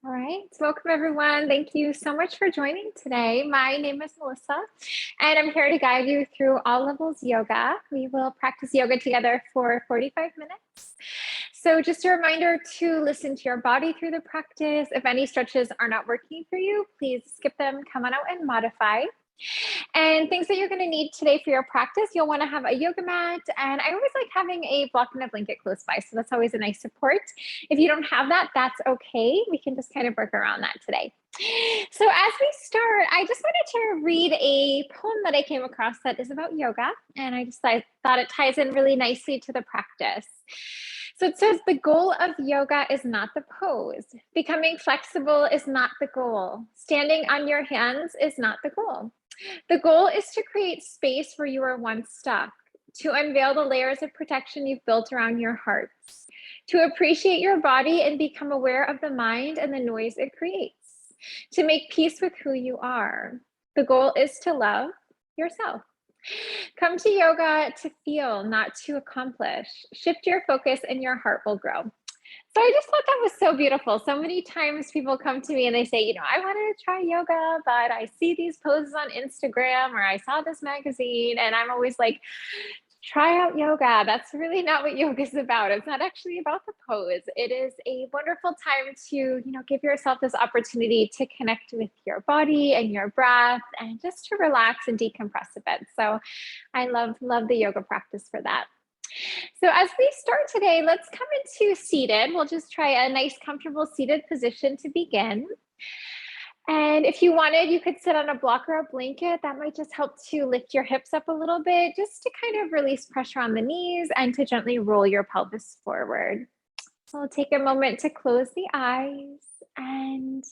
All right, welcome everyone. Thank you so much for joining today. My name is Melissa, and I'm here to guide you through all levels yoga. We will practice yoga together for 45 minutes. So just a reminder to listen to your body through the practice. If any stretches are not working for you, please skip them, come on out and modify. And things that you're going to need today for your practice, you'll want to have a yoga mat. And I always like having a block and a blanket close by. So that's always a nice support. If you don't have that, that's okay. We can just kind of work around that today. So as we start, I just wanted to read a poem that I came across that is about yoga. And I thought it ties in really nicely to the practice. So it says, the goal of yoga is not the pose. Becoming flexible is not the goal. Standing on your hands is not the goal. The goal is to create space where you were once stuck, to unveil the layers of protection you've built around your hearts, to appreciate your body and become aware of the mind and the noise it creates, to make peace with who you are. The goal is to love yourself. Come to yoga to feel, not to accomplish. Shift your focus and your heart will grow. So I just thought that was so beautiful. So many times people come to me and they say, I wanted to try yoga, but I see these poses on Instagram or I saw this magazine, and I'm always like, try out yoga. That's really not what yoga is about. It's not actually about the pose. It is a wonderful time to, give yourself this opportunity to connect with your body and your breath and just to relax and decompress a bit. So I love the yoga practice for that. So as we start today, let's come into seated. We'll just try a nice, comfortable seated position to begin. And if you wanted, you could sit on a block or a blanket. That might just help to lift your hips up a little bit, just to kind of release pressure on the knees and to gently roll your pelvis forward. So we'll take a moment to close the eyes and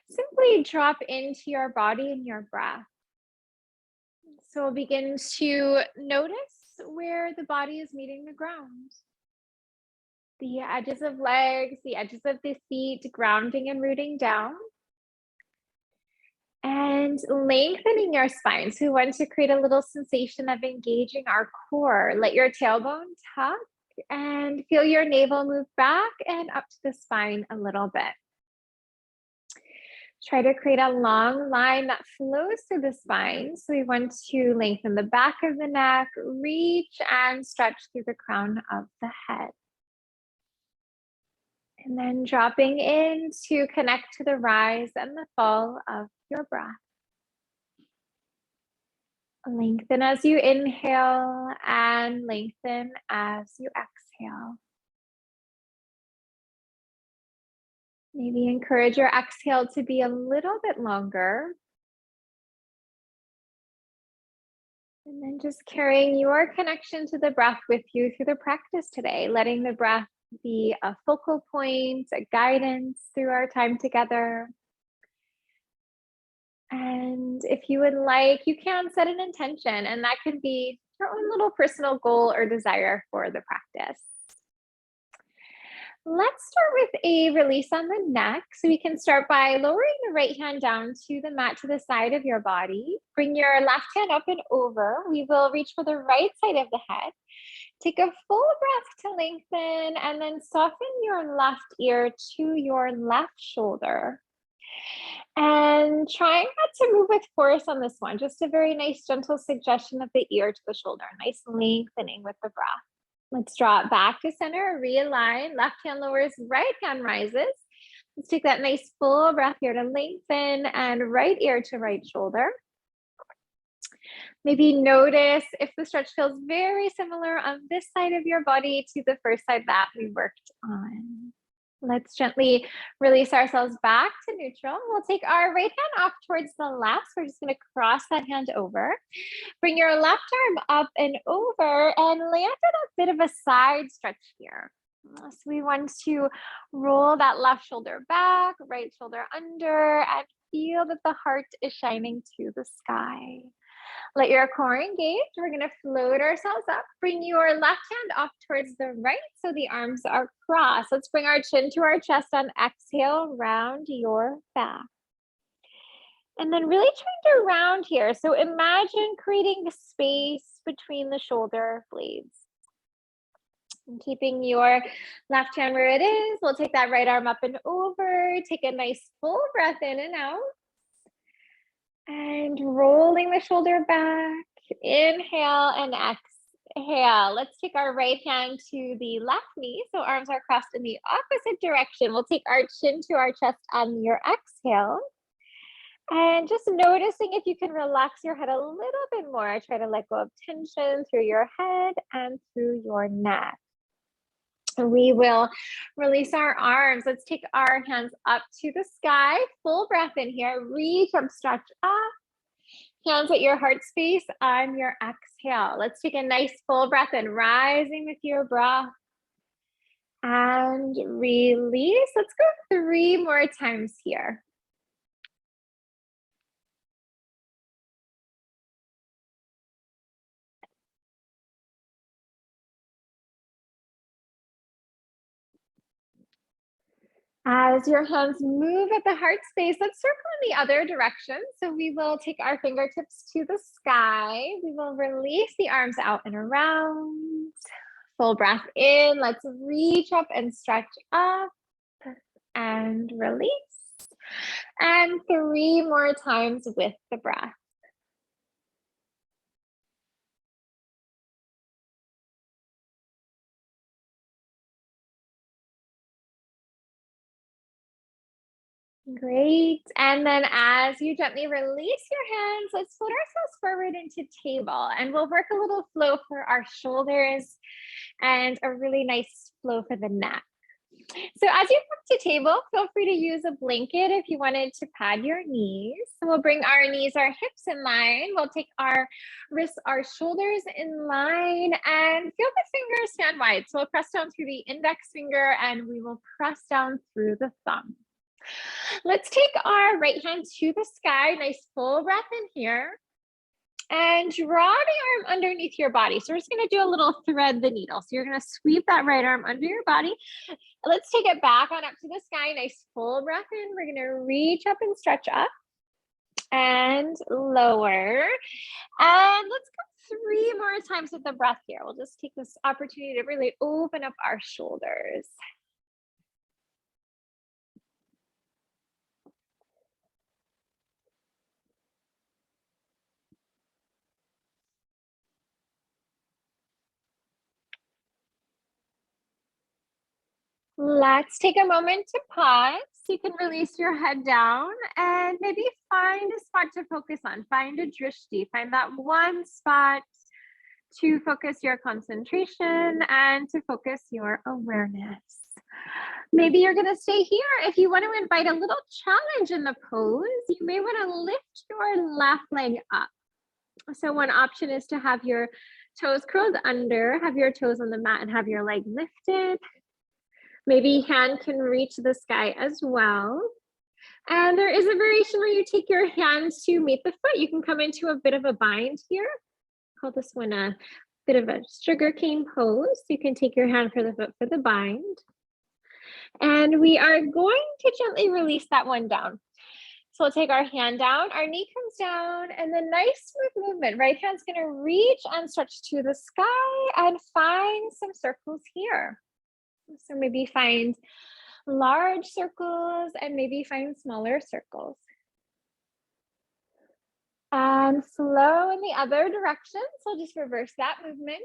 simply drop into your body and your breath. So we'll begin to notice where the body is meeting the ground. The edges of legs, the edges of the feet, grounding and rooting down. And lengthening your spine. So we want to create a little sensation of engaging our core. Let your tailbone tuck and feel your navel move back and up to the spine a little bit. Try to create a long line that flows through the spine. So we want to lengthen the back of the neck, reach and stretch through the crown of the head. And then dropping in to connect to the rise and the fall of your breath. Lengthen as you inhale and lengthen as you exhale. Maybe encourage your exhale to be a little bit longer. And then just carrying your connection to the breath with you through the practice today, letting the breath be a focal point, a guidance through our time together. And if you would like, you can set an intention, and that could be your own little personal goal or desire for the practice. Let's start with a release on the neck. So we can start by lowering the right hand down to the mat to the side of your body. Bring your left hand up and over. We will reach for the right side of the head. Take a full breath to lengthen and then soften your left ear to your left shoulder. And try not to move with force on this one. Just a very nice, gentle suggestion of the ear to the shoulder. Nice lengthening with the breath. Let's draw it back to center, realign. Left hand lowers, right hand rises. Let's take that nice full breath here to lengthen and right ear to right shoulder. Maybe notice if the stretch feels very similar on this side of your body to the first side that we worked on. Let's gently release ourselves back to neutral. We'll take our right hand off towards the left. So we're just going to cross that hand over. Bring your left arm up and over and land in a bit of a side stretch here. So we want to roll that left shoulder back, right shoulder under, and feel that the heart is shining to the sky. Let your core engage. We're going to float ourselves up. Bring your left hand off towards the right so the arms are crossed. Let's bring our chin to our chest on exhale, round your back. And then really trying to round here. So imagine creating space between the shoulder blades. And keeping your left hand where it is, we'll take that right arm up and over. Take a nice full breath in and out. And rolling the shoulder back. Inhale and exhale. Let's take our right hand to the left knee. So arms are crossed in the opposite direction. We'll take our chin to our chest on your exhale. And just noticing if you can relax your head a little bit more. Try to let go of tension through your head and through your neck. We will release our arms. Let's take our hands up to the sky. Full breath in here. Reach up, stretch up. Hands at your heart space on your exhale. Let's take a nice full breath in, rising with your breath. And release. Let's go 3 more times here. As your hands move at the heart space, let's circle in the other direction. So we will take our fingertips to the sky. We will release the arms out and around. Full breath in. Let's reach up and stretch up and release. And 3 more times with the breath. Great. And then as you gently release your hands, let's float ourselves forward into table, and we'll work a little flow for our shoulders and a really nice flow for the neck. So as you come to table, feel free to use a blanket if you wanted to pad your knees. So we'll bring our knees, our hips in line. We'll take our wrists, our shoulders in line, and feel the fingers stand wide. So we'll press down through the index finger and we will press down through the thumb. Let's take our right hand to the sky. Nice full breath in here. And draw the arm underneath your body. So we're just going to do a little thread the needle. So you're going to sweep that right arm under your body. Let's take it back on up to the sky. Nice full breath in. We're going to reach up and stretch up and lower. And let's go 3 more times with the breath here. We'll just take this opportunity to really open up our shoulders. Let's take a moment to pause. You can release your head down and maybe find a spot to focus on. Find a drishti. Find that one spot to focus your concentration and to focus your awareness. Maybe you're going to stay here. If you want to invite a little challenge in the pose, you may want to lift your left leg up. So one option is to have your toes curled under, have your toes on the mat, and have your leg lifted. Maybe hand can reach the sky as well. And there is a variation where you take your hands to meet the foot. You can come into a bit of a bind here. Call this one a bit of a sugar cane pose. You can take your hand for the foot for the bind. And we are going to gently release that one down. So we'll take our hand down, our knee comes down, and then nice smooth movement. Right hand's gonna reach and stretch to the sky and find some circles here. So maybe find large circles and maybe find smaller circles. And flow in the other direction. So we'll just reverse that movement.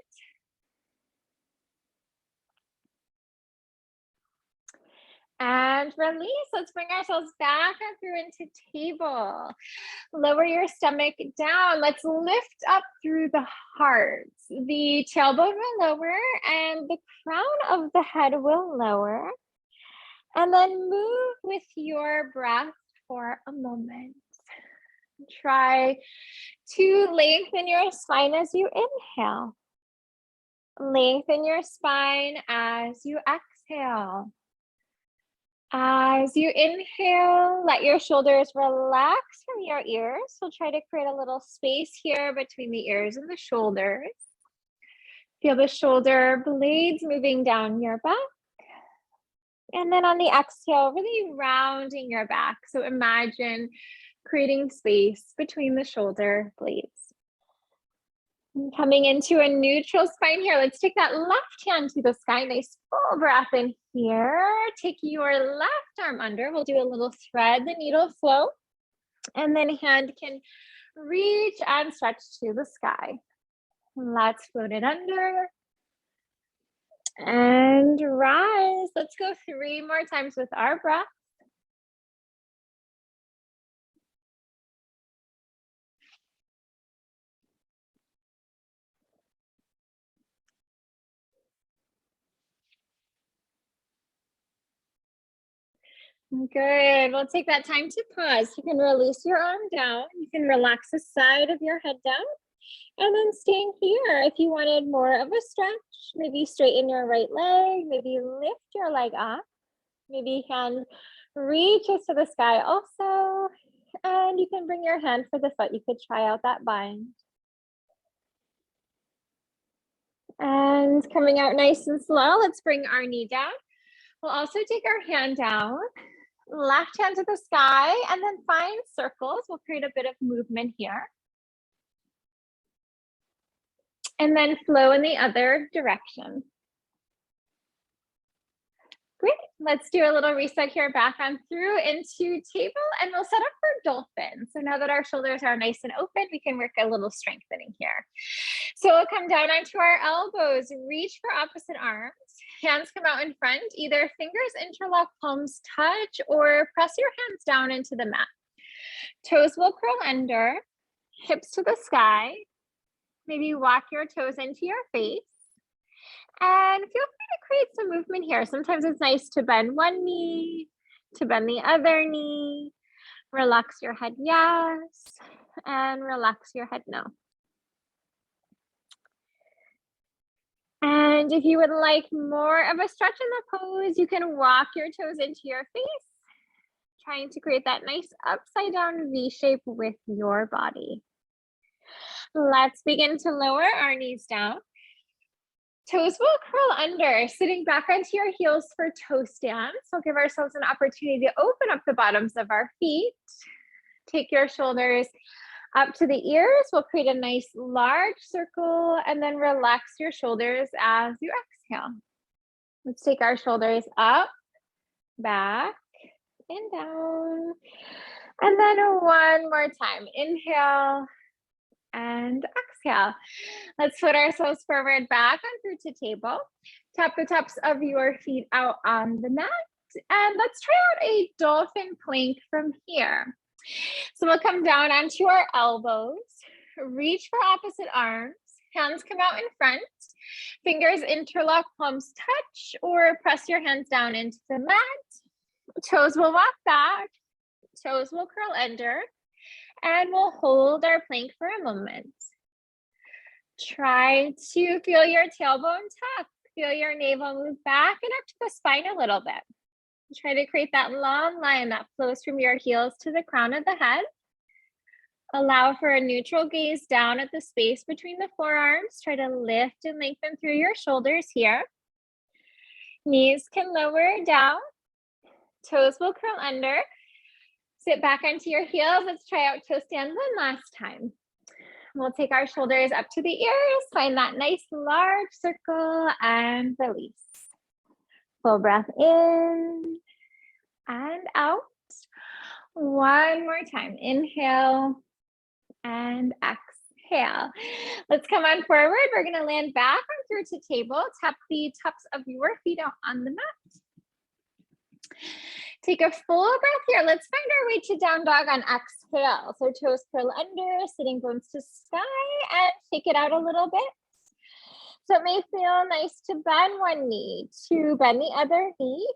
And release. Let's bring ourselves back up through into table. Lower your stomach down. Let's lift up through the heart. The tailbone will lower and the crown of the head will lower. And then move with your breath for a moment. Try to lengthen your spine as you inhale. Lengthen your spine as you exhale. As you inhale, let your shoulders relax from your ears. So try to create a little space here between the ears and the shoulders. Feel the shoulder blades moving down your back. And then on the exhale, really rounding your back. So imagine creating space between the shoulder blades. And coming into a neutral spine here. Let's take that left hand to the sky. Nice full breath in here. Take your left arm under. We'll do a little thread the needle flow. And then hand can reach and stretch to the sky. Let's float it under. And rise. Let's go 3 more times with our breath. Good. We'll take that time to pause. You can release your arm down. You can relax the side of your head down. And then staying here, if you wanted more of a stretch, maybe straighten your right leg, maybe lift your leg up, maybe hand reaches to the sky also, and you can bring your hand for the foot. You could try out that bind. And coming out nice and slow, let's bring our knee down. We'll also take our hand down, left hand to the sky, and then find circles. We'll create a bit of movement here. And then flow in the other direction. Great. Let's do a little reset here, back on through into table, and we'll set up for dolphin. So now that our shoulders are nice and open, we can work a little strengthening here. So we'll come down onto our elbows, reach for opposite arms. Hands come out in front, either fingers interlock, palms touch, or press your hands down into the mat. Toes will curl under, hips to the sky. Maybe walk your toes into your face. And feel free to create some movement here. Sometimes it's nice to bend one knee, to bend the other knee. Relax your head, yes, and relax your head, no. And if you would like more of a stretch in the pose, you can walk your toes into your face, trying to create that nice upside down V shape with your body. Let's begin to lower our knees down. Toes will curl under, sitting back onto your heels for toe stands. We'll give ourselves an opportunity to open up the bottoms of our feet. Take your shoulders up to the ears. We'll create a nice large circle and then relax your shoulders as you exhale. Let's take our shoulders up, back, and down. And then one more time. Inhale and exhale. Let's put ourselves forward, back on through to table. Tap the tops of your feet out on the mat. And let's try out a dolphin plank from here. So we'll come down onto our elbows, reach for opposite arms, hands come out in front, fingers interlock, palms touch, or press your hands down into the mat. Toes will walk back, toes will curl under, and we'll hold our plank for a moment. Try to feel your tailbone tuck, feel your navel move back and up to the spine a little bit. Try to create that long line that flows from your heels to the crown of the head. Allow for a neutral gaze down at the space between the forearms. Try to lift and lengthen through your shoulders here. Knees can lower down. Toes will curl under. Sit back onto your heels. Let's try out toe stand one last time. We'll take our shoulders up to the ears. Find that nice large circle and release. Full breath in and out. One more time. Inhale and exhale. Let's come on forward. We're going to land back on through to table. Tap the tops of your feet out on the mat. Take a full breath here. Let's find our way to down dog on exhale. So toes curl under, sitting bones to sky, and shake it out a little bit. So it may feel nice to bend one knee, to bend the other knee,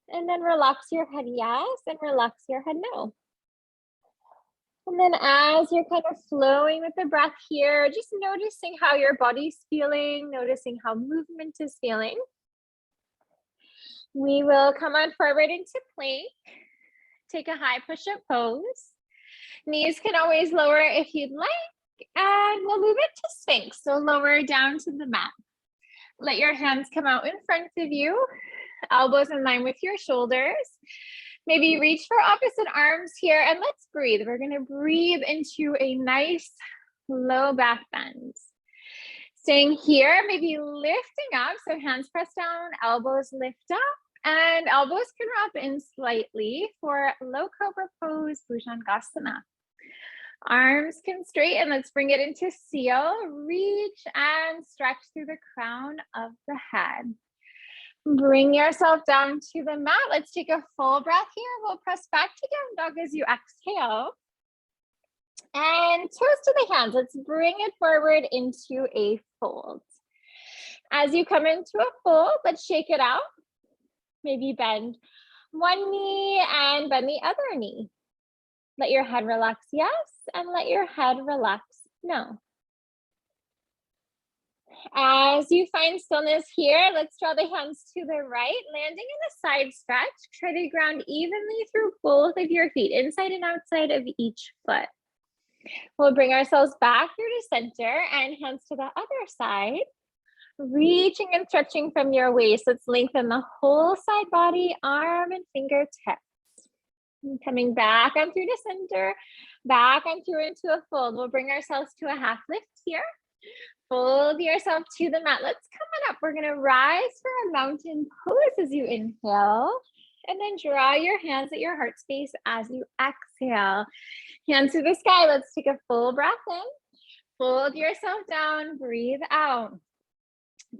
and then relax your head yes, and relax your head no. And then as you're kind of flowing with the breath here, just noticing how your body's feeling, noticing how movement is feeling. We will come on forward into plank. Take a high push-up pose. Knees can always lower if you'd like. And we'll move it to Sphinx. So lower down to the mat. Let your hands come out in front of you. Elbows in line with your shoulders. Maybe reach for opposite arms here. And let's breathe. We're going to breathe into a nice low back bend. Staying here, maybe lifting up. So hands press down, elbows lift up, and elbows can wrap in slightly for low cobra pose, Bhujangasana. Arms can straighten. Let's bring it into seal. Reach and stretch through the crown of the head. Bring yourself down to the mat. Let's take a full breath here. We'll press back to down dog as you exhale. And toes to the hands. Let's bring it forward into a fold. As you come into a fold, let's shake it out. Maybe bend one knee and bend the other knee. Let your head relax, yes, and let your head relax, no. As you find stillness here, let's draw the hands to the right, landing in a side stretch. Try to ground evenly through both of your feet, inside and outside of each foot. We'll bring ourselves back here to center and hands to the other side. Reaching and stretching from your waist. Let's lengthen the whole side body, arm and fingertips. And coming back on through to center, back on through into a fold. We'll bring ourselves to a half lift here. Fold yourself to the mat. Let's come on up. We're going to rise for a mountain pose as you inhale. And then draw your hands at your heart space as you exhale. Hands to the sky. Let's take a full breath in. Fold yourself down. Breathe out.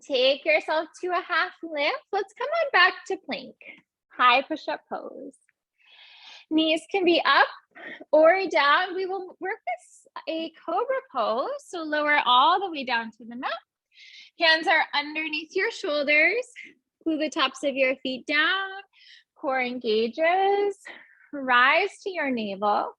Take yourself to a half lift. Let's come on back to plank. High push-up pose. Knees can be up or down. We will work this a cobra pose. So lower all the way down to the mat. Hands are underneath your shoulders. Glue the tops of your feet down. Core engages. Rise to your navel.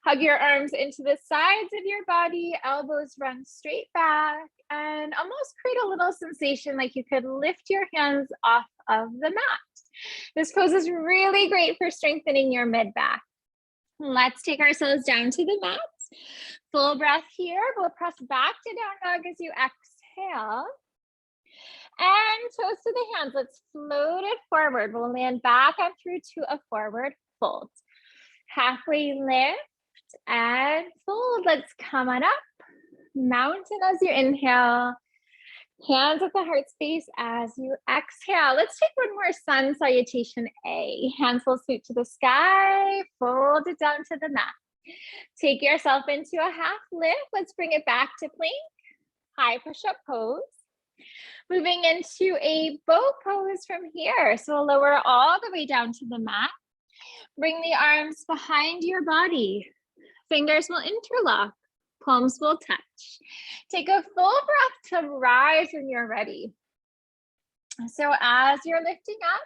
Hug your arms into the sides of your body. Elbows run straight back. And almost create a little sensation like you could lift your hands off of the mat. This pose is really great for strengthening your mid back. Let's take ourselves down to the mat. Full breath here. We'll press back to down dog as you exhale. And toes to the hands. Let's float it forward. We'll land back on through to a forward fold. Halfway lift and fold. Let's come on up. Mountain as you inhale. Hands at the heart space as you exhale. Let's take one more sun salutation A. Hands will scoot to the sky. Fold it down to the mat. Take yourself into a half lift. Let's bring it back to plank. High push-up pose. Moving into a bow pose from here. So we'll lower all the way down to the mat. Bring the arms behind your body. Fingers will interlock. Palms will touch. Take a full breath to rise when you're ready. So as you're lifting up,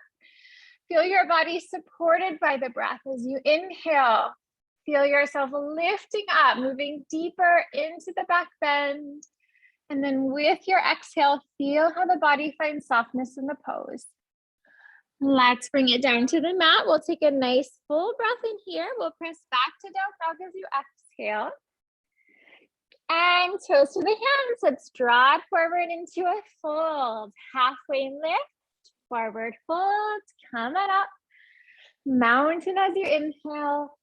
feel your body supported by the breath as you inhale. Feel yourself lifting up, moving deeper into the back bend. And then with your exhale, feel how the body finds softness in the pose. Let's bring it down to the mat. We'll take a nice full breath in here. We'll press back to down dog as you exhale. And toes to the hands. Let's draw it forward into a fold. Halfway lift, forward fold. Come on up. Mountain as you inhale.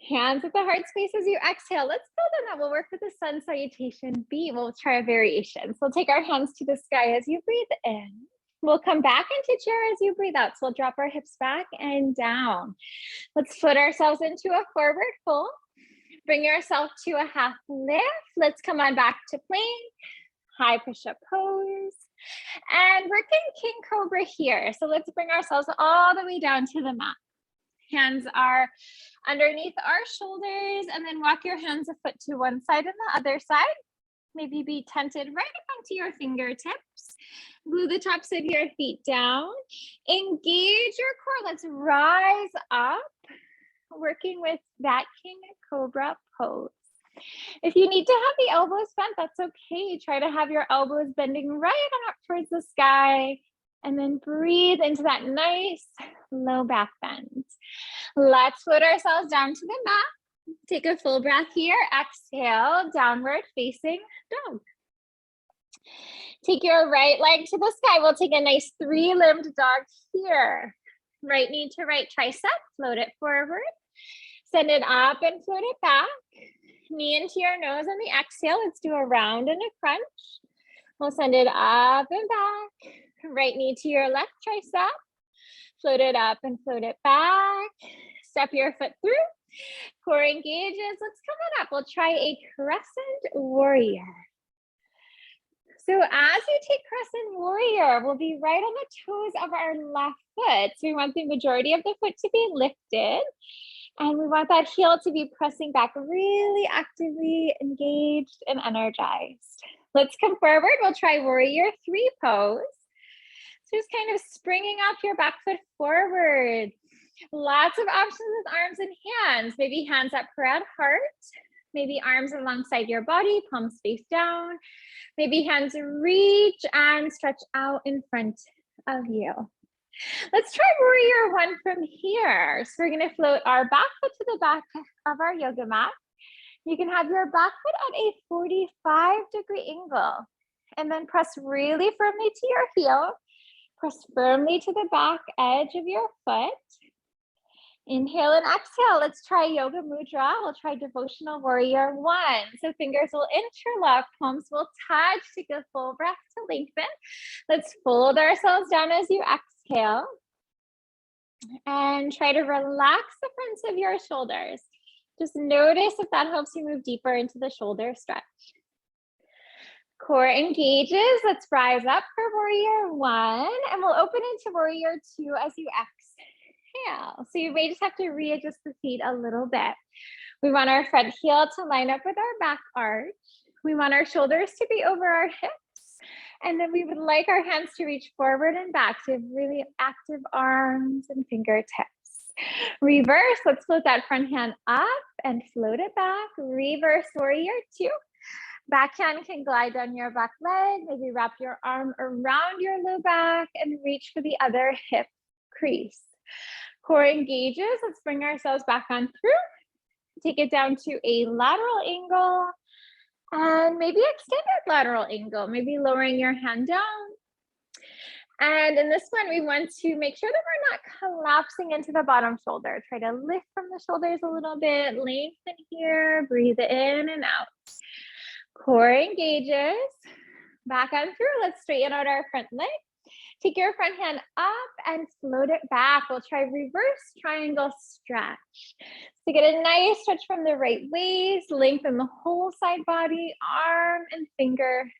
Hands at the heart space as you exhale. Let's build on that. We'll work with the sun salutation B. We'll try a variation. So we'll take our hands to the sky as you breathe in. We'll come back into chair as you breathe out. So we'll drop our hips back and down. Let's foot ourselves into a forward fold. Bring yourself to a half lift. Let's come on back to plank. High push-up pose. And working King Cobra here. So let's bring ourselves all the way down to the mat. Hands are underneath our shoulders, and then walk your hands a foot to one side and the other side. Maybe be tented right up onto your fingertips. Glue the tops of your feet down. Engage your core. Let's rise up. Working with that King Cobra pose. If you need to have the elbows bent, that's okay. Try to have your elbows bending right on up towards the sky, and then breathe into that nice low back bend. Let's put ourselves down to the mat. Take a full breath here. Exhale, downward facing dog. Take your right leg to the sky. We'll take a nice three-limbed dog here. Right knee to right tricep, float it forward. Send it up and float it back. Knee into your nose on the exhale. Let's do a round and a crunch. We'll send it up and back. Right knee to your left tricep. Float it up and float it back. Step your foot through. Core engages. Let's come on up. We'll try a crescent warrior. So as you take crescent warrior, we'll be right on the toes of our left foot. So we want the majority of the foot to be lifted. And we want that heel to be pressing back, really actively engaged and energized. Let's come forward. We'll try warrior 3 pose. So just kind of springing off your back foot forward. Lots of options with arms and hands. Maybe hands at parade heart. Maybe arms alongside your body, palms face down. Maybe hands reach and stretch out in front of you. Let's try warrior 1 from here. So we're going to float our back foot to the back of our yoga mat. You can have your back foot at a 45-degree angle and then press really firmly to your heel. Press firmly to the back edge of your foot. Inhale and exhale. Let's try yoga mudra. We'll try devotional warrior 1. So fingers will interlock, palms will touch. Take a full breath to lengthen. Let's fold ourselves down as you exhale. And try to relax the fronts of your shoulders. Just notice if that helps you move deeper into the shoulder stretch. Core engages. Let's rise up for warrior 1. And we'll open into warrior 2 as you exhale. So you may just have to readjust the feet a little bit. We want our front heel to line up with our back arch. We want our shoulders to be over our hips. And then we would like our hands to reach forward and back to have really active arms and fingertips. Reverse. Let's float that front hand up and float it back. Reverse warrior 2. Back hand can glide down your back leg. Maybe wrap your arm around your low back and reach for the other hip crease. Core engages. Let's bring ourselves back on through. Take it down to a lateral angle and maybe extended lateral angle, maybe lowering your hand down. And in this one, we want to make sure that we're not collapsing into the bottom shoulder. Try to lift from the shoulders a little bit, lengthen here, breathe in and out. Core engages. Back on through. Let's straighten out our front leg. Take your front hand up and float it back. We'll try reverse triangle stretch. So get a nice stretch from the right waist, lengthen the whole side body, arm and fingertips.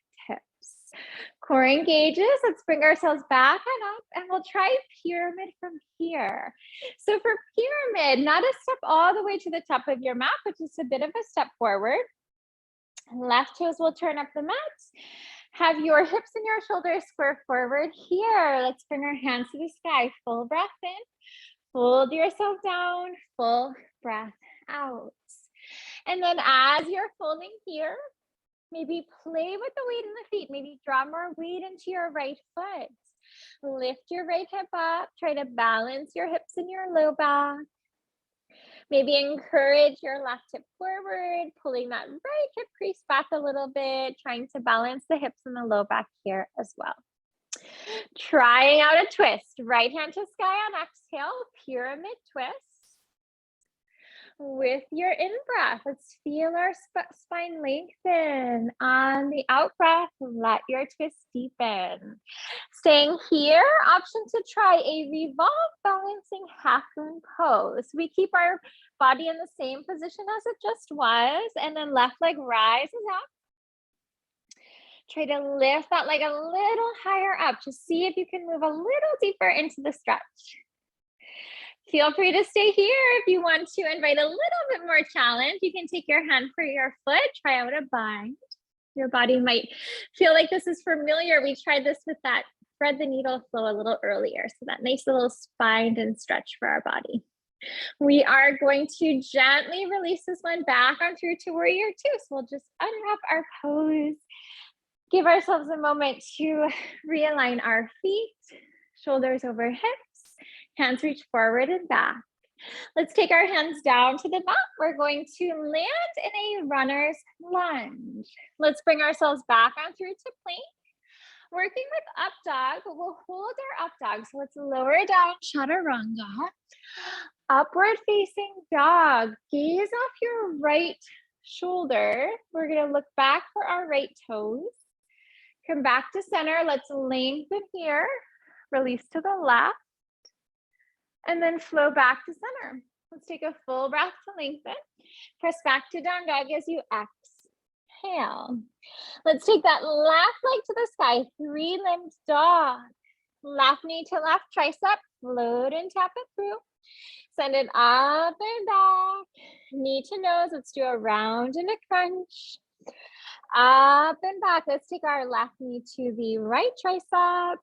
Core engages. Let's bring ourselves back and up and we'll try pyramid from here. So for pyramid, not a step all the way to the top of your mat, but just a bit of a step forward. Left toes will turn up the mat. Have your hips and your shoulders square forward here. Let's bring our hands to the sky. Full breath in. Fold yourself down. Full breath out. And then as you're folding here, maybe play with the weight in the feet. Maybe draw more weight into your right foot. Lift your right hip up. Try to balance your hips and your low back. Maybe encourage your left hip forward, pulling that right hip crease back a little bit, trying to balance the hips and the low back here as well. Trying out a twist. Right hand to sky on exhale, pyramid twist. With your in-breath, let's feel our spine lengthen. On the out-breath, let your twist deepen. Staying here, option to try a revolve balancing half moon pose. We keep our body in the same position as it just was, and then left leg rises up. Try to lift that leg a little higher up. Just see if you can move a little deeper into the stretch. Feel free to stay here if you want to invite a little bit more challenge. You can take your hand for your foot, try out a bind. Your body might feel like this is familiar. We tried this with that thread the needle flow a little earlier. So that nice little spine and stretch for our body. We are going to gently release this one back on through to warrior 2. So we'll just unwrap our pose. Give ourselves a moment to realign our feet, shoulders over hips. Hands reach forward and back. Let's take our hands down to the mat. We're going to land in a runner's lunge. Let's bring ourselves back on through to plank. Working with up dog, but we'll hold our up dog. So let's lower down, chaturanga. Upward facing dog. Gaze off your right shoulder. We're going to look back for our right toes. Come back to center. Let's lengthen here. Release to the left. And then flow back to center. Let's take a full breath to lengthen. Press back to down dog as you exhale. Let's take that left leg to the sky. 3-limbed dog. Left knee to left tricep. Float and tap it through. Send it up and back. Knee to nose. Let's do a round and a crunch. Up and back. Let's take our left knee to the right tricep.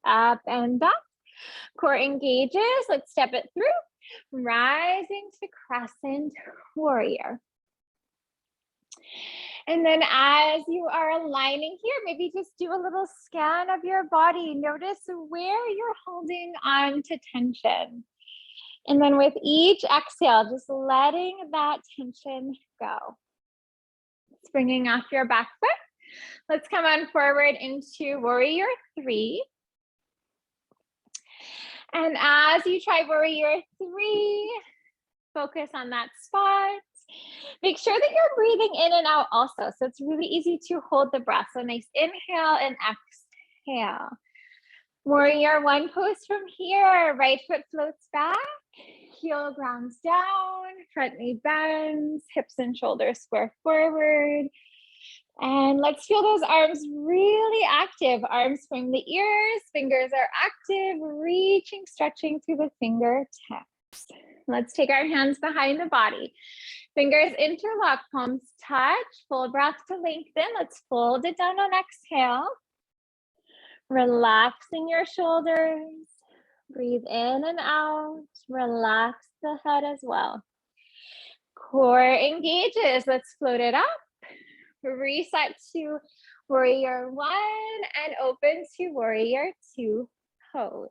Up and back. Core engages. Let's step it through. Rising to crescent warrior. And then as you are aligning here, maybe just do a little scan of your body. Notice where you're holding on to tension. And then with each exhale, just letting that tension go. Bringing off your back foot. Let's come on forward into warrior 3. And as you try warrior 3, focus on that spot. Make sure that you're breathing in and out also. So it's really easy to hold the breath. So nice inhale and exhale. Warrior 1 pose from here. Right foot floats back. Heel grounds down. Front knee bends. Hips and shoulders square forward. And let's feel those arms really active. Arms from the ears. Fingers are active. Reaching, stretching through the fingertips. Let's take our hands behind the body. Fingers interlock, palms touch. Full breath to lengthen. Let's fold it down on exhale. Relaxing your shoulders. Breathe in and out. Relax the head as well. Core engages. Let's float it up. Reset to warrior 1 and open to warrior 2 pose.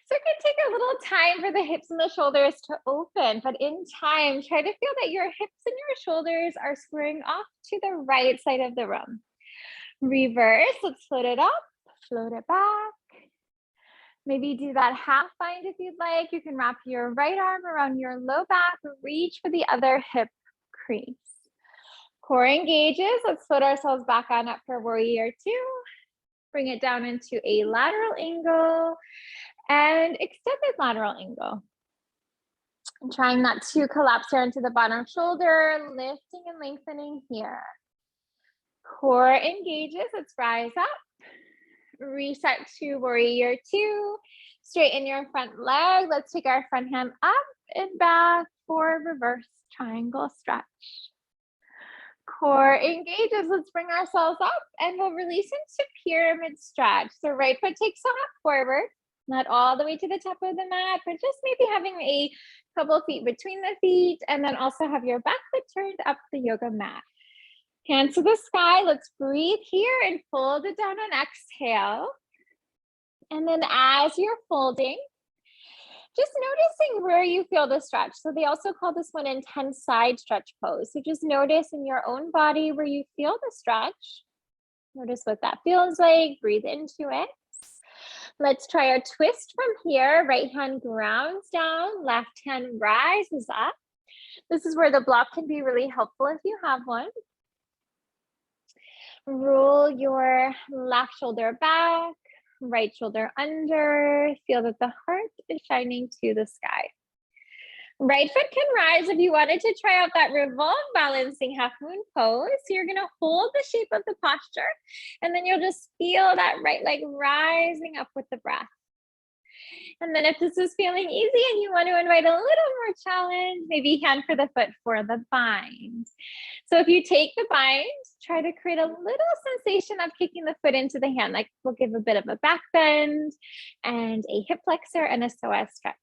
So it can take a little time for the hips and the shoulders to open, but in time, try to feel that your hips and your shoulders are squaring off to the right side of the room. Reverse, let's float it up, float it back. Maybe do that half bind if you'd like. You can wrap your right arm around your low back, reach for the other hip crease. Core engages, let's float ourselves back on up for warrior 2. Bring it down into a lateral angle and extended lateral angle. And trying not to collapse here into the bottom shoulder, lifting and lengthening here. Core engages, let's rise up. Reset to warrior 2. Straighten your front leg. Let's take our front hand up and back for reverse triangle stretch. Core engages. Let's bring ourselves up and we'll release into pyramid stretch. So right foot takes a hop forward, not all the way to the top of the mat, but just maybe having a couple feet between the feet, and then also have your back foot turned up the yoga mat. Hands to the sky. Let's breathe here and fold it down on exhale. And then as you're folding, just noticing where you feel the stretch. So they also call this one intense side stretch pose. So just notice in your own body where you feel the stretch. Notice what that feels like. Breathe into it. Let's try a twist from here. Right hand grounds down, left hand rises up. This is where the block can be really helpful if you have one. Roll your left shoulder back. Right shoulder under. Feel that the heart is shining to the sky. Right foot can rise if you wanted to try out that revolve balancing half moon pose. So you're going to hold the shape of the posture, and then you'll just feel that right leg rising up with the breath. And then if this is feeling easy and you want to invite a little more challenge, maybe hand for the foot for the bind. So if you take the bind, try to create a little sensation of kicking the foot into the hand. Like we'll give a bit of a back bend and a hip flexor and a psoas stretch.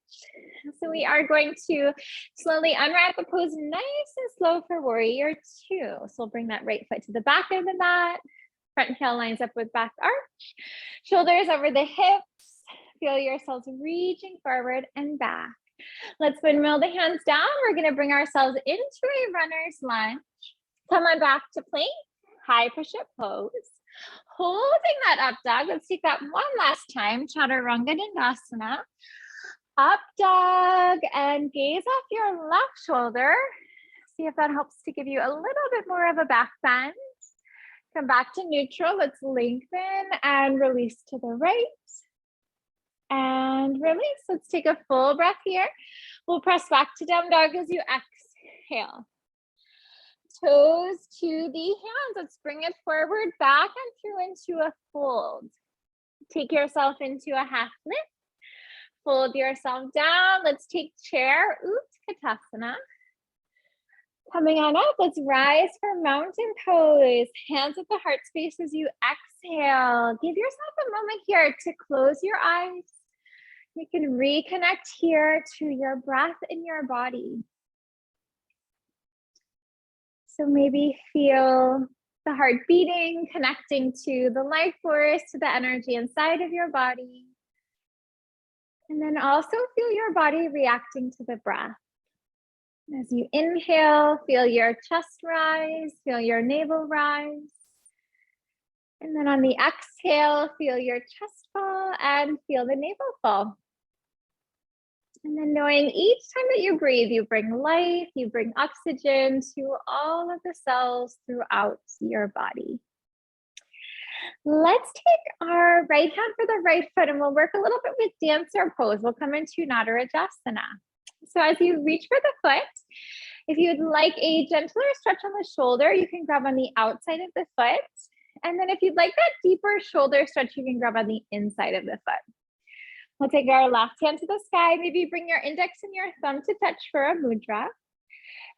So we are going to slowly unwrap the pose nice and slow for warrior 2. So we'll bring that right foot to the back of the mat. Front heel lines up with back arch. Shoulders over the hips. Feel yourselves reaching forward and back. Let's windmill the hands down. We're going to bring ourselves into a runner's lunge. Come on back to plank, high push-up pose. Holding that up dog. Let's take that one last time. Chaturanga Dandasana. Up dog and gaze off your left shoulder. See if that helps to give you a little bit more of a back bend. Come back to neutral. Let's lengthen and release to the right. And release. Let's take a full breath here. We'll press back to down dog as you exhale. Toes to the hands. Let's bring it forward, back and through into a fold. Take yourself into a half lift. Fold yourself down. Let's take chair, Utkatasana. Coming on up, let's rise for mountain pose. Hands at the heart space as you exhale. Give yourself a moment here to close your eyes. You can reconnect here to your breath in your body. So maybe feel the heart beating, connecting to the life force, to the energy inside of your body. And then also feel your body reacting to the breath. As you inhale, feel your chest rise, feel your navel rise. And then on the exhale, feel your chest fall and feel the navel fall. And then knowing each time that you breathe, you bring life, you bring oxygen to all of the cells throughout your body. Let's take our right hand for the right foot and we'll work a little bit with dancer pose. We'll come into Nadarajasana. So as you reach for the foot, if you'd like a gentler stretch on the shoulder, you can grab on the outside of the foot. And then if you'd like that deeper shoulder stretch, you can grab on the inside of the foot. We'll take our left hand to the sky. Maybe bring your index and your thumb to touch for a mudra.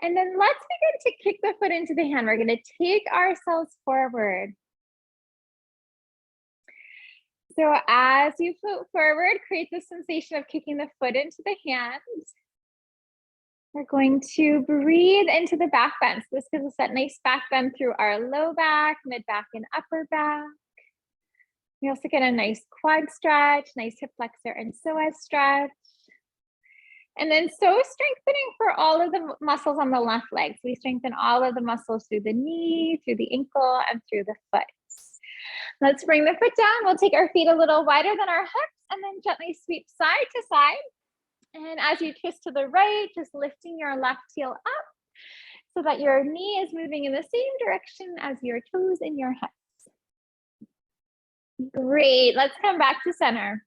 And then let's begin to kick the foot into the hand. We're going to take ourselves forward. So as you float forward, create the sensation of kicking the foot into the hand. We're going to breathe into the back bend. So this gives us that nice back bend through our low back, mid back, and upper back. We also get a nice quad stretch, nice hip flexor and psoas stretch. And then so strengthening for all of the muscles on the left leg. So we strengthen all of the muscles through the knee, through the ankle, and through the foot. Let's bring the foot down. We'll take our feet a little wider than our hips and then gently sweep side to side. And as you twist to the right, just lifting your left heel up so that your knee is moving in the same direction as your toes and your hips. Great, let's come back to center.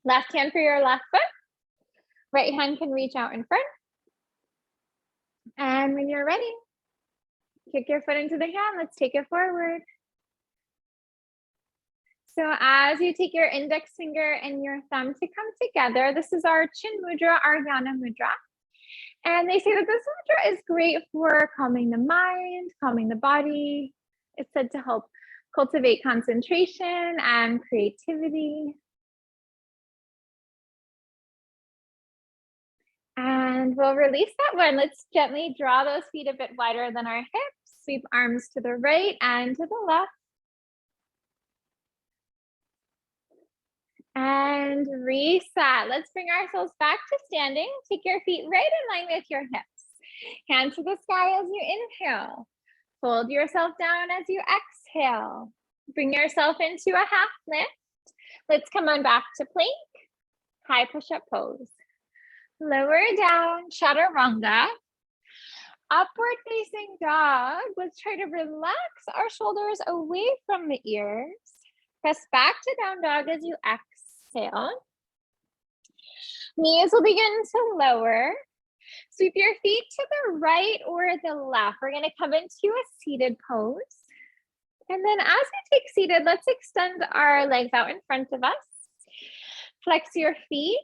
Left hand for your left foot. Right hand can reach out in front. And when you're ready, kick your foot into the hand. Let's take it forward. So as you take your index finger and your thumb to come together, this is our chin mudra, our Yana mudra. And they say that this mudra is great for calming the mind, calming the body. It's said to help cultivate concentration and creativity. And we'll release that one. Let's gently draw those feet a bit wider than our hips. Sweep arms to the right and to the left. And reset. Let's bring ourselves back to standing. Take your feet right in line with your hips. Hands to the sky as you inhale. Fold yourself down as you exhale. Bring yourself into a half lift. Let's come on back to plank. High push-up pose. Lower down, chaturanga. Upward facing dog. Let's try to relax our shoulders away from the ears. Press back to down dog as you exhale. Knees will begin to lower. Sweep your feet to the right or the left. We're going to come into a seated pose. And then as we take seated, let's extend our legs out in front of us. Flex your feet.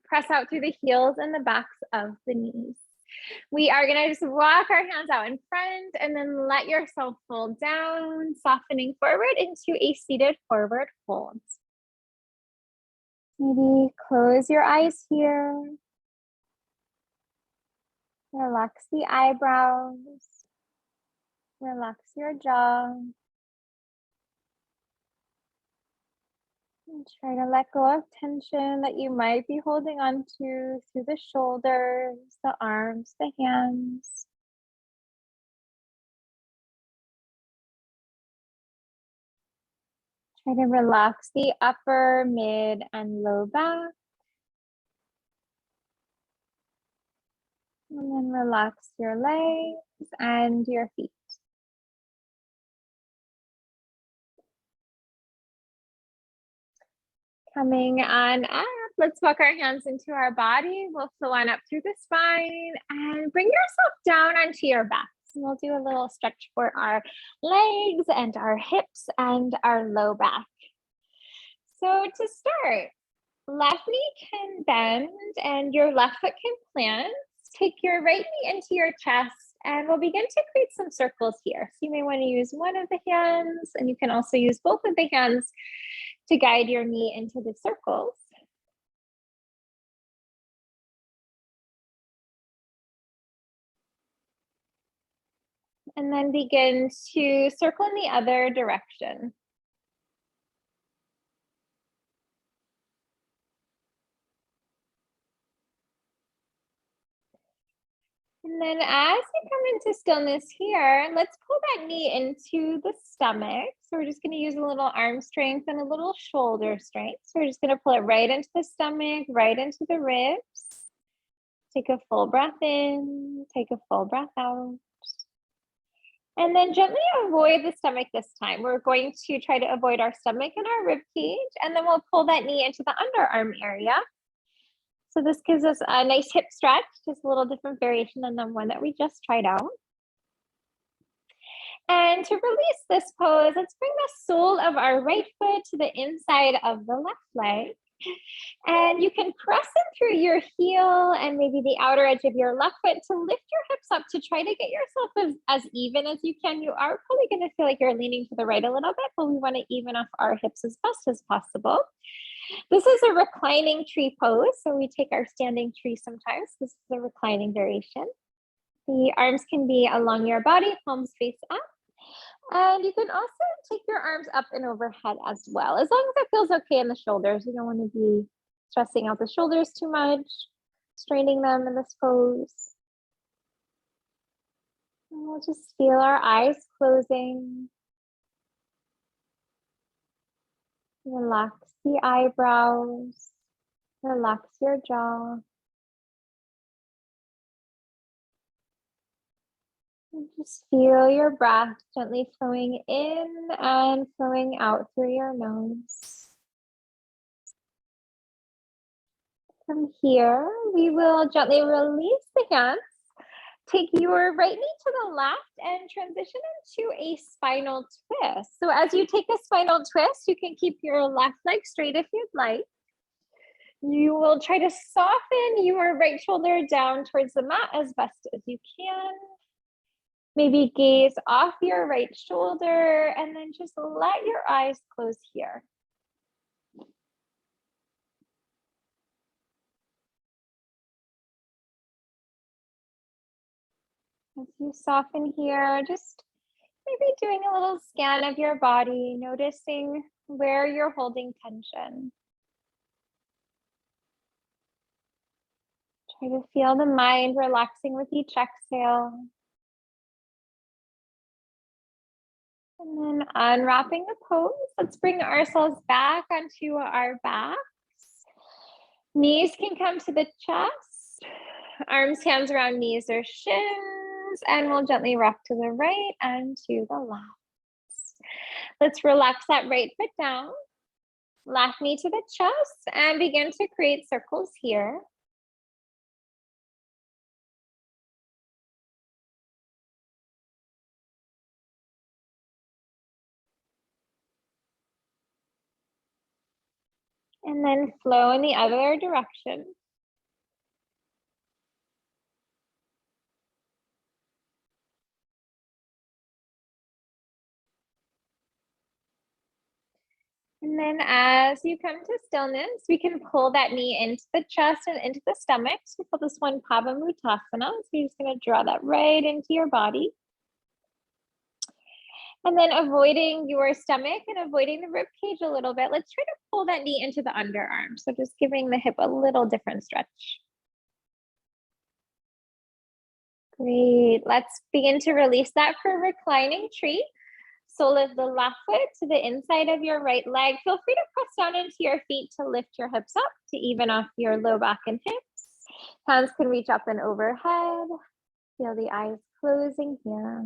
Press out through the heels and the backs of the knees. We are going to just walk our hands out in front and then let yourself fold down, softening forward into a seated forward fold. Maybe close your eyes here. Relax the eyebrows. Relax your jaw. And try to let go of tension that you might be holding on to through the shoulders, the arms, the hands. Try to relax the upper, mid, and low back. And then relax your legs and your feet. Coming on up, let's walk our hands into our body. We'll flow on up through the spine and bring yourself down onto your back. And we'll do a little stretch for our legs and our hips and our low back. So to start, left knee can bend and your left foot can plant. Take your right knee into your chest and we'll begin to create some circles here. So you may want to use one of the hands and you can also use both of the hands to guide your knee into the circles. And then begin to circle in the other direction. And then as you come into stillness here, let's pull that knee into the stomach. So we're just going to use a little arm strength and a little shoulder strength. So we're just going to pull it right into the stomach, right into the ribs. Take a full breath in, take a full breath out. And then gently avoid the stomach this time. We're going to try to avoid our stomach and our rib cage, and then we'll pull that knee into the underarm area. So this gives us a nice hip stretch, just a little different variation than the one that we just tried out. And to release this pose, let's bring the sole of our right foot to the inside of the left leg. And you can press in through your heel and maybe the outer edge of your left foot to lift your hips up to try to get yourself as even as you can. You are probably going to feel like you're leaning to the right a little bit, but we want to even off our hips as best as possible. This is a reclining tree pose. So we take our standing tree sometimes. This is a reclining variation. The arms can be along your body, palms face up. And you can also take your arms up and overhead as well, as long as it feels okay in the shoulders. You don't want to be stressing out the shoulders too much, straining them in this pose. And we'll just feel our eyes closing. Relax the eyebrows, relax your jaw. And just feel your breath gently flowing in and flowing out through your nose. From here, we will gently release the hands. Take your right knee to the left and transition into a spinal twist. So as you take a spinal twist, you can keep your left leg straight if you'd like. You will try to soften your right shoulder down towards the mat as best as you can. Maybe gaze off your right shoulder and then just let your eyes close here. As you soften here, just maybe doing a little scan of your body, noticing where you're holding tension. Try to feel the mind relaxing with each exhale. And then unwrapping the pose, let's bring ourselves back onto our backs. Knees can come to the chest, arms, hands around knees or shins, and we'll gently rock to the right and to the left. Let's relax that right foot down, left knee to the chest, and begin to create circles here. And then flow in the other direction. And then as you come to stillness, we can pull that knee into the chest and into the stomach. So we call this one Pavamutasana. So you're just going to draw that right into your body. And then avoiding your stomach and avoiding the rib cage a little bit, let's try to pull that knee into the underarm. So just giving the hip a little different stretch. Great. Let's begin to release that for reclining tree. Sole of the left foot to the inside of your right leg. Feel free to press down into your feet to lift your hips up to even off your low back and hips. Hands can reach up and overhead. Feel the eyes closing here.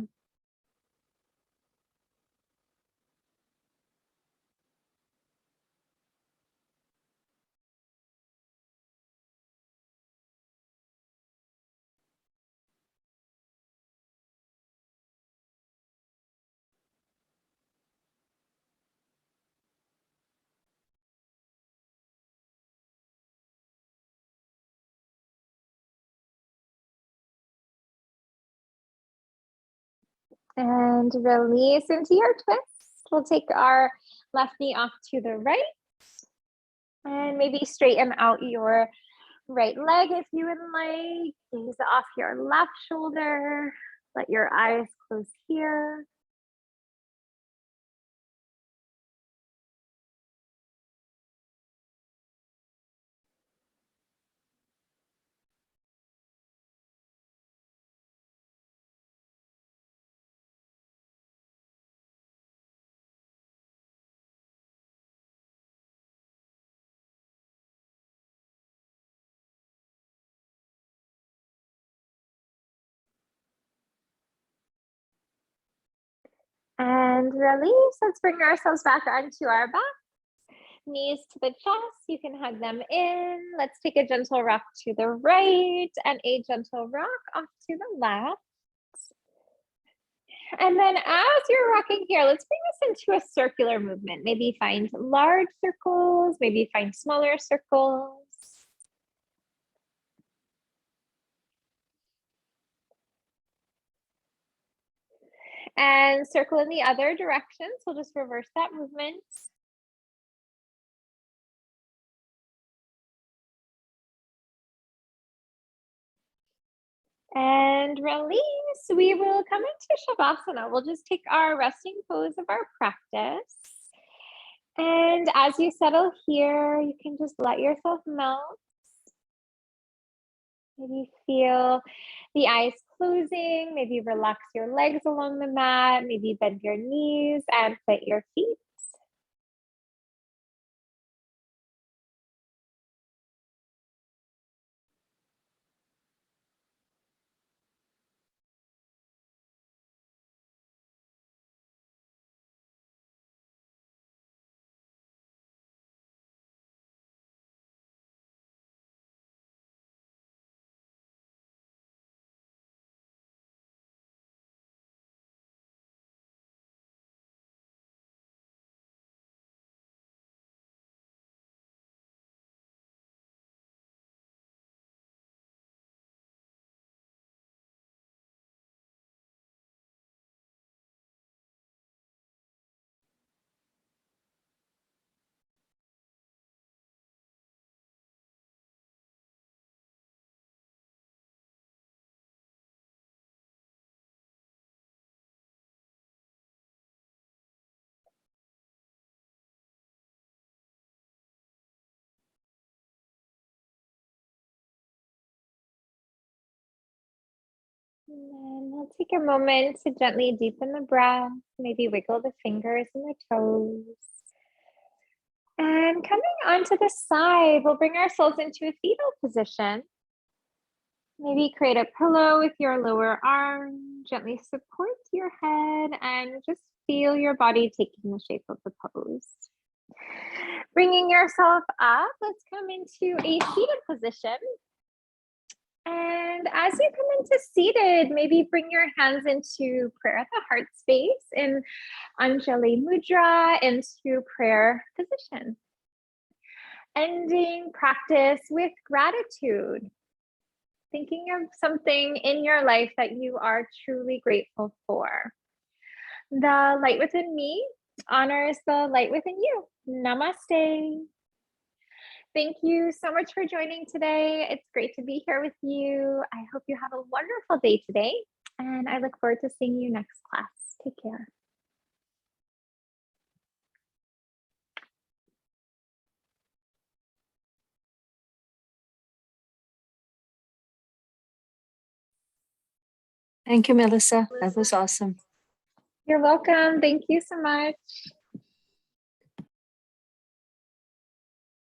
And release into your twist. We'll take our left knee off to the right. And maybe straighten out your right leg if you would like. Gaze off your left shoulder. Let your eyes close here. And release. Let's bring ourselves back onto our back. Knees to the chest. You can hug them in. Let's take a gentle rock to the right and a gentle rock off to the left. And then as you're rocking here, let's bring this into a circular movement. Maybe find large circles, maybe find smaller circles. And circle in the other direction. So just reverse that movement. And release. We will come into Shavasana. We'll just take our resting pose of our practice. And as you settle here, you can just let yourself melt. Maybe feel the eyes closing. Maybe relax your legs along the mat. Maybe bend your knees and plant your feet. And then we'll take a moment to gently deepen the breath, maybe wiggle the fingers and the toes. And coming onto the side, we'll bring ourselves into a fetal position. Maybe create a pillow with your lower arm, gently support your head, and just feel your body taking the shape of the pose. Bringing yourself up, let's come into a seated position. And as you come into seated, maybe bring your hands into prayer at the heart space in Anjali Mudra, into prayer position. Ending practice with gratitude. Thinking of something in your life that you are truly grateful for. The light within me honors the light within you. Namaste. Thank you so much for joining today. It's great to be here with you. I hope you have a wonderful day today, and I look forward to seeing you next class. Take care. Thank you, Melissa. That was awesome. You're welcome. Thank you so much.